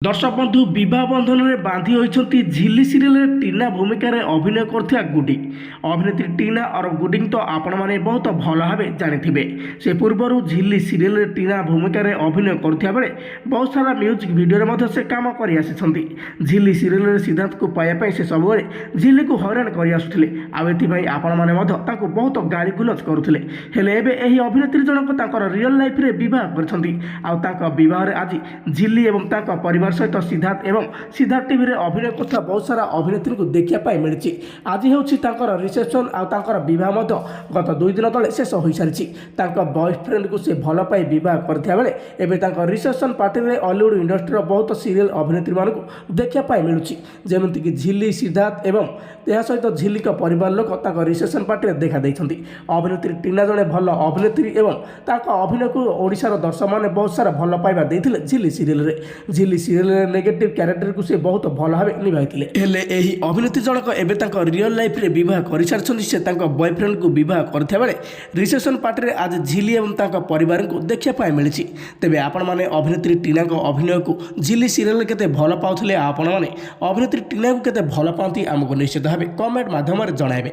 दर्शक बंधु विवाह बंधन में बांधि होती झिल्ली सीरियल टीना भूमिकार अभिनय करथिया गुडी अभिनेत्री टीना और गुडी तो आपण मैंने बहुत भल भाव जानी से पूर्वर झिल्ली सीरियल टीना भूमिकार अभिनय करथिया बेले बहुत सारा म्यूजिक वीडियो से काम कर झिल्ली सीरियल सिद्धार्थ को पाइबा से सब झिल्ली को हैरान कर आसुले आपण मैंने बहुत गाड़ी गुलज करुले हेले अभिनेत्री जनक रियल लाइफ रे विवाह कर आज झिल्ली एवं परिवार सहित सिद्धार्थ एवं सिद्धार्थ टीवी रे अभिनय करता बहुत सारा अभिनेत्री को देखा मिली आज हूँ रिसेप्शन आर बहुत गत 2 दिन तले शेष हो सारी बॉयफ्रेंड को से भल पाई बह करता बेले एवं रिसेप्शन पार्टी में हॉलीवुड इंडस्ट्री बहुत सीरियल अभिनेत्री मान देखा मिलूँ जमीक झिल्ली सिद्धार्थ एवं यह सहित झिल्ली परिवार लोक रिसेप्शन पार्टी में देखा अभिनेत्री टीना जड़े भल अभिनेत्री एवं अभिनय को ओडिशार दर्शक मैंने बहुत सारा भल पाइबा देते झिल्ली सीरियल रे झिल्ली सीरियल नेगेटिव कैरेक्टर को से बहुत भल भाव निभाई हेले एही अभिनेत्री जनक एवं रियल लाइफ रे विवाह कर सारी से बॉयफ्रेंड को विवाह करथिया बेले रिसेप्शन पार्टी में आज झिल्ली एवं परिवार को देखा मिली तेबे आपण माने अभिनेत्री टीना अभिनय को झिल्ली सीरियल केते भल पाउथले आपण माने अभिनेत्री टीना को केते भल पाती आमको निश्चित भाव कमेंट माध्यम जणाइबे।